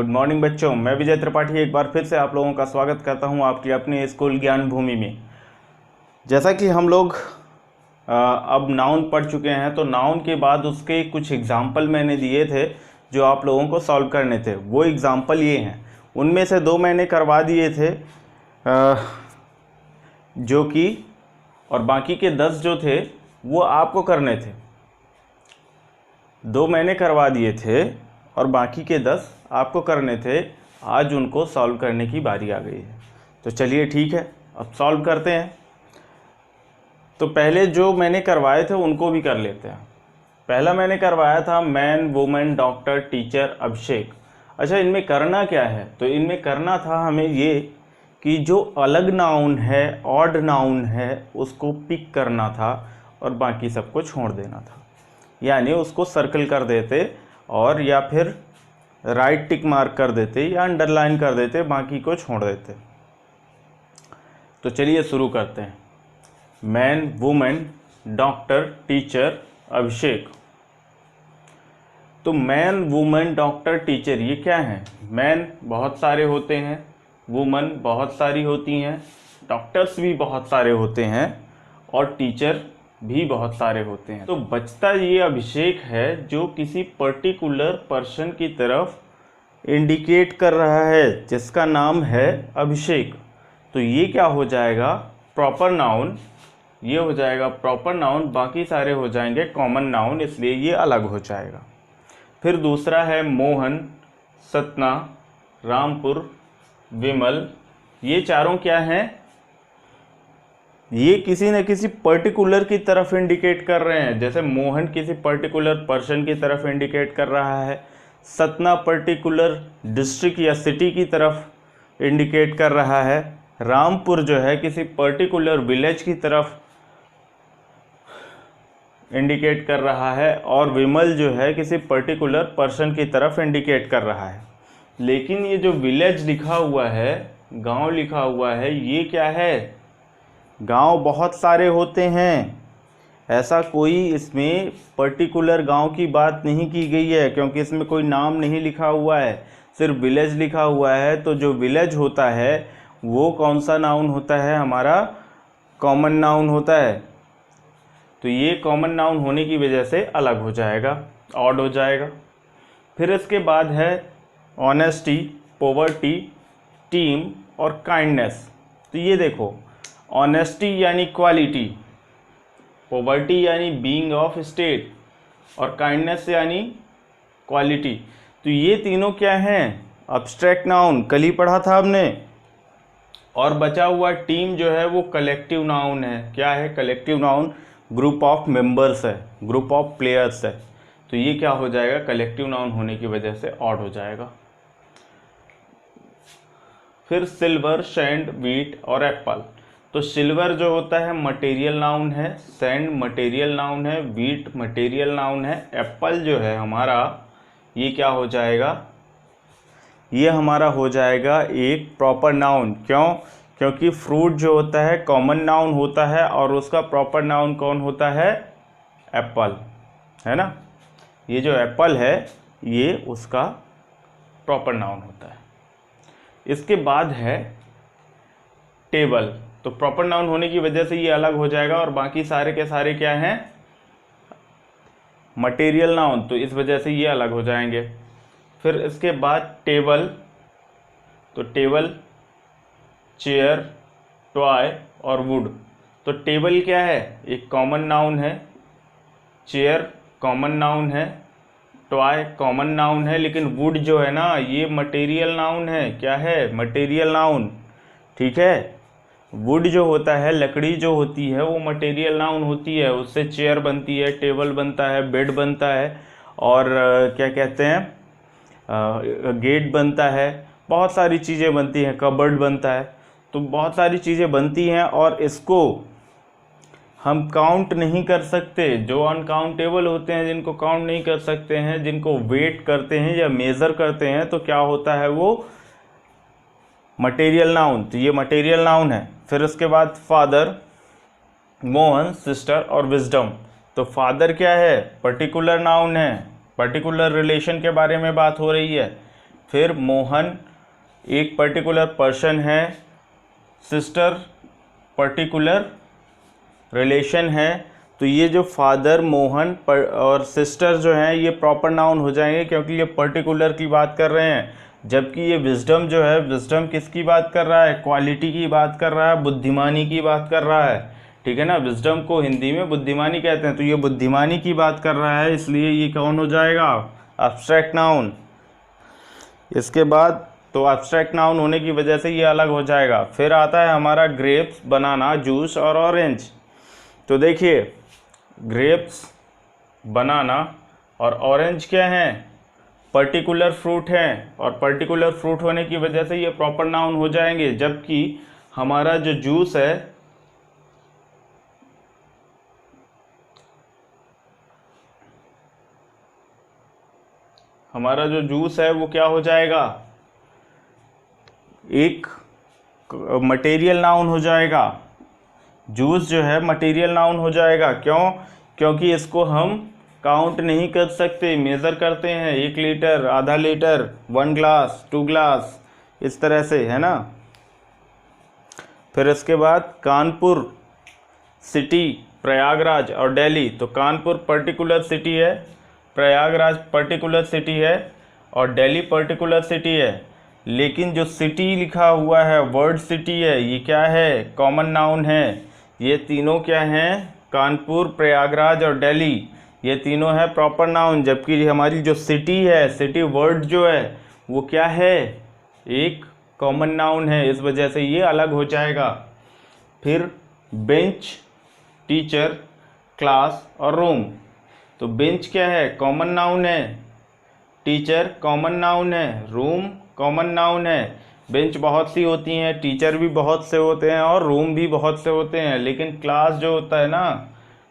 Good morning बच्चों, मैं विजय त्रिपाठी एक बार फिर से आप लोगों का स्वागत करता हूं आपकी अपने स्कूल ज्ञान भूमि में। जैसा कि हम लोग अब नाउन पढ़ चुके हैं, तो नाउन के बाद उसके कुछ एग्जाम्पल मैंने दिए थे जो आप लोगों को सॉल्व करने थे। वो एग्जाम्पल ये हैं, उनमें से 2 मैंने करवा दिए थे जो कि, और बाकी के 10 जो थे वो आपको करने थे। 2 मैंने करवा दिए थे और बाकी के 10 आपको करने थे। आज उनको सॉल्व करने की बारी आ गई है, तो चलिए ठीक है, अब सॉल्व करते हैं। तो पहले जो मैंने करवाए थे उनको भी कर लेते हैं। पहला मैंने करवाया था मैन, वुमेन, डॉक्टर, टीचर, अभिषेक। अच्छा, इनमें करना क्या है? तो इनमें करना था हमें ये कि जो अलग नाउन है, ऑड नाउन है, उसको पिक करना था और बाकी सबको छोड़ देना था। यानी उसको सर्कल कर देते और या फिर राइट टिक मार्क कर देते या अंडरलाइन कर देते, बाकी को छोड़ देते। तो चलिए शुरू करते हैं। मैन, वुमेन, डॉक्टर, टीचर, अभिषेक। तो मैन, वुमेन, डॉक्टर, टीचर ये क्या है? मैन बहुत सारे होते हैं, वुमेन बहुत सारी होती हैं, डॉक्टर्स भी बहुत सारे होते हैं और टीचर भी बहुत सारे होते हैं। तो बचता ये अभिषेक है जो किसी पर्टिकुलर पर्सन की तरफ इंडिकेट कर रहा है, जिसका नाम है अभिषेक। तो ये क्या हो जाएगा? Proper noun. ये हो जाएगा प्रॉपर नाउन, बाकी सारे हो जाएंगे कॉमन नाउन, इसलिए ये अलग हो जाएगा। फिर दूसरा है मोहन, सतना, रामपुर, विमल। ये चारों क्या हैं? ये किसी न किसी पर्टिकुलर की तरफ इंडिकेट कर रहे हैं। जैसे मोहन किसी पर्टिकुलर पर्सन की तरफ इंडिकेट कर रहा है, सतना पर्टिकुलर डिस्ट्रिक्ट या सिटी की तरफ इंडिकेट कर रहा है, रामपुर जो है किसी पर्टिकुलर विलेज की तरफ इंडिकेट कर रहा है, और विमल जो है किसी पर्टिकुलर पर्सन की तरफ इंडिकेट कर रहा है। लेकिन ये जो विलेज लिखा हुआ है, गांव लिखा हुआ है, ये क्या है? गांव बहुत सारे होते हैं। ऐसा कोई इसमें पर्टिकुलर गांव की बात नहीं की गई है, क्योंकि इसमें कोई नाम नहीं लिखा हुआ है, सिर्फ विलेज लिखा हुआ है। तो जो विलेज होता है वो कौन सा नाउन होता है? हमारा कॉमन नाउन होता है। तो ये कॉमन नाउन होने की वजह से अलग हो जाएगा, ऑड हो जाएगा। फिर इसके बाद है ऑनेस्टी, पॉवर्टी, टीम और काइंडनेस। तो ये देखो, ऑनेस्टी यानी क्वालिटी, पॉवर्टी यानी बीइंग ऑफ स्टेट, और काइंडनेस यानी क्वालिटी। तो ये तीनों क्या हैं? अब्स्ट्रैक्ट नाउन, कल ही पढ़ा था हमने। और बचा हुआ टीम जो है वो कलेक्टिव नाउन है। क्या है? Collective noun, group of members है, ग्रुप ऑफ प्लेयर्स है। तो ये क्या हो जाएगा? कलेक्टिव नाउन होने की वजह से ऑड हो जाएगा। फिर सिल्वर, सैंड, व्हीट और एप्पल। तो सिल्वर जो होता है मटेरियल नाउन है, सैंड मटेरियल नाउन है, व्हीट मटेरियल नाउन है, एप्पल जो है हमारा, ये क्या हो जाएगा? ये हमारा हो जाएगा एक प्रॉपर नाउन। क्यों? क्योंकि फ्रूट जो होता है कॉमन नाउन होता है और उसका प्रॉपर नाउन कौन होता है? एप्पल, है ना। ये जो एप्पल है ये उसका प्रॉपर नाउन होता है। इसके बाद है टेबल। तो प्रॉपर नाउन होने की वजह से ये अलग हो जाएगा और बाकी सारे के सारे क्या हैं? मटेरियल नाउन, तो इस वजह से ये अलग हो जाएंगे। फिर इसके बाद टेबल। तो टेबल, चेयर, टॉय और वुड। तो टेबल क्या है? एक कॉमन नाउन है, चेयर कॉमन नाउन है, टॉय कॉमन नाउन है, लेकिन वुड जो है ना ये मटेरियल नाउन है। क्या है? मटेरियल नाउन, ठीक है। वुड जो होता है, लकड़ी जो होती है, वो मटेरियल नाउन होती है। उससे चेयर बनती है, टेबल बनता है, बेड बनता है, और क्या कहते हैं, गेट बनता है, बहुत सारी चीज़ें बनती हैं, कबर्ड बनता है। तो बहुत सारी चीज़ें बनती हैं और इसको हम काउंट नहीं कर सकते। जो अनकाउंटेबल होते हैं, जिनको काउंट नहीं कर सकते हैं, जिनको वेट करते हैं या मेज़र करते हैं, तो क्या होता है? वो मटेरियल नाउन। तो ये मटेरियल नाउन है। फिर उसके बाद फादर, मोहन, सिस्टर और विजडम। तो फादर क्या है? पर्टिकुलर नाउन है, पर्टिकुलर रिलेशन के बारे में बात हो रही है। फिर मोहन एक पर्टिकुलर पर्सन है, सिस्टर पर्टिकुलर रिलेशन है। तो ये जो फादर, मोहन और सिस्टर जो हैं ये प्रॉपर नाउन हो जाएंगे क्योंकि ये पर्टिकुलर की बात कर रहे हैं। जबकि ये विजडम जो है, विजडम किसकी बात कर रहा है? क्वालिटी की बात कर रहा है, बुद्धिमानी की बात कर रहा है, ठीक है ना। विजडम को हिंदी में बुद्धिमानी कहते हैं, तो ये बुद्धिमानी की बात कर रहा है, इसलिए ये कौन हो जाएगा? Abstract noun. इसके बाद तो एब्स्ट्रैक्ट नाउन होने की वजह से ये अलग हो जाएगा। फिर आता है हमारा ग्रेप्स, बनाना, जूस और ऑरेंज। तो देखिए ग्रेप्स, बनाना और ऑरेंज क्या हैं? पर्टिकुलर फ्रूट हैं, और पर्टिकुलर फ्रूट होने की वजह से ये प्रॉपर नाउन हो जाएंगे। जबकि हमारा जो जूस है, हमारा जो जूस है वो क्या हो जाएगा? एक मटेरियल नाउन हो जाएगा। जूस जो है मटेरियल नाउन हो जाएगा। क्यों? क्योंकि इसको हम काउंट नहीं कर सकते, मेज़र करते हैं 1 लीटर, आधा लीटर, 1 ग्लास, 2 ग्लास, इस तरह से, है ना। फिर इसके बाद कानपुर सिटी, प्रयागराज और दिल्ली। तो कानपुर पर्टिकुलर सिटी है, प्रयागराज पर्टिकुलर सिटी है और दिल्ली पर्टिकुलर सिटी है। लेकिन जो सिटी लिखा हुआ है, वर्ड सिटी है, ये क्या है? कॉमन नाउन है। ये तीनों क्या हैं? कानपुर, प्रयागराज और दिल्ली, ये तीनों है प्रॉपर नाउन। जबकि हमारी जो सिटी है, सिटी वर्ड जो है वो क्या है? एक कॉमन नाउन है, इस वजह से ये अलग हो जाएगा। फिर बेंच, टीचर, क्लास और रूम। तो बेंच क्या है? कॉमन नाउन है। टीचर कॉमन नाउन है, रूम कॉमन नाउन है। बेंच बहुत सी होती हैं, टीचर भी बहुत से होते हैं और रूम भी बहुत से होते हैं। लेकिन क्लास जो होता है ना,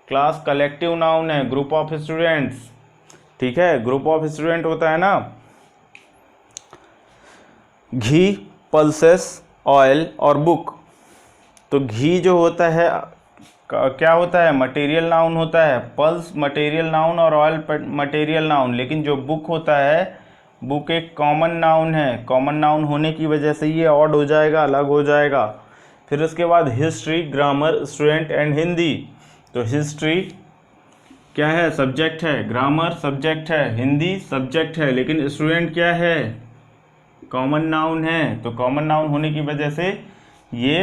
क्लास कलेक्टिव नाउन है, ग्रुप ऑफ स्टूडेंट्स, ठीक है, ग्रुप ऑफ स्टूडेंट होता है ना। घी, पल्सेस, ऑयल और बुक। तो घी जो होता है क्या होता है? मटेरियल नाउन होता है। पल्स मटेरियल नाउन और ऑयल मटेरियल नाउन। लेकिन जो बुक होता है, बुक एक कॉमन नाउन है। कॉमन नाउन होने की वजह से ये ऑड हो जाएगा, अलग हो जाएगा। फिर उसके बाद history, grammar, student and Hindi. तो हिस्ट्री क्या है? सब्जेक्ट है। ग्रामर सब्जेक्ट है। हिंदी सब्जेक्ट है। लेकिन स्टूडेंट क्या है? कॉमन नाउन है। तो कॉमन नाउन होने की वजह से ये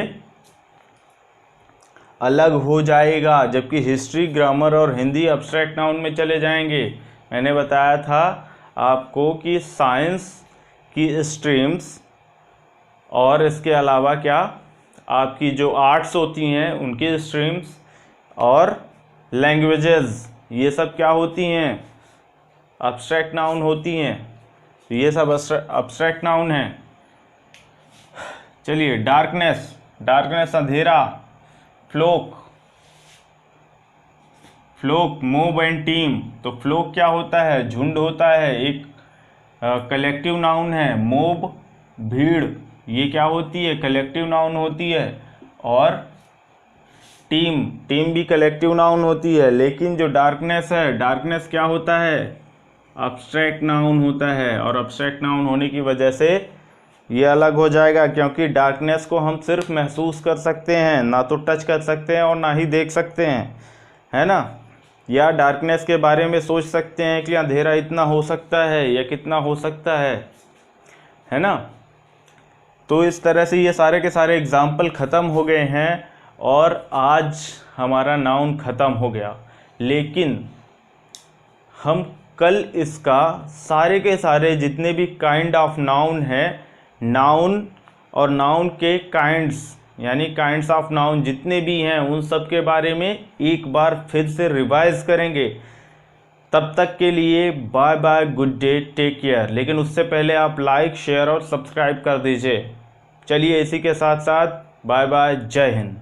अलग हो जाएगा। जबकि हिस्ट्री, ग्रामर और हिंदी एब्स्ट्रैक्ट नाउन में चले जाएंगे। मैंने बताया था आपको कि साइंस की स्ट्रीम्स और इसके अलावा क्या, आपकी जो आर्ट्स होती हैं उनकी स्ट्रीम्स और लैंग्वेजेस, ये सब क्या होती हैं? एब्स्ट्रैक्ट नाउन होती हैं। तो ये सब एब्स्ट्रैक्ट नाउन हैं। चलिए डार्कनेस, डार्कनेस अंधेरा। Flock, flock move and team. तो फ्लोक क्या होता है? झुंड होता है, एक कलेक्टिव नाउन है। मोब भीड़, ये क्या होती है? कलेक्टिव नाउन होती है। और टीम, टीम भी कलेक्टिव नाउन होती है। लेकिन जो डार्कनेस है, डार्कनेस क्या होता है? एब्स्ट्रैक्ट नाउन होता है। और एब्स्ट्रैक्ट नाउन होने की वजह से ये अलग हो जाएगा, क्योंकि डार्कनेस को हम सिर्फ महसूस कर सकते हैं, ना तो टच कर सकते हैं और ना ही देख सकते हैं, है ना। या डार्कनेस के बारे में सोच सकते हैं कि अंधेरा इतना हो सकता है या कितना हो सकता है ना। तो इस तरह से ये सारे के सारे एग्जाम्पल ख़त्म हो गए हैं और आज हमारा नाउन ख़त्म हो गया। लेकिन हम कल इसका सारे के सारे जितने भी काइंड ऑफ नाउन हैं, नाउन और नाउन के काइंड्स यानी काइंड्स ऑफ नाउन जितने भी हैं, उन सब के बारे में एक बार फिर से रिवाइज करेंगे। तब तक के लिए bye bye, good day, take care. लेकिन उससे पहले आप लाइक, शेयर और सब्सक्राइब कर दीजिए। चलिए इसी के साथ साथ बाय बाय, जय हिंद।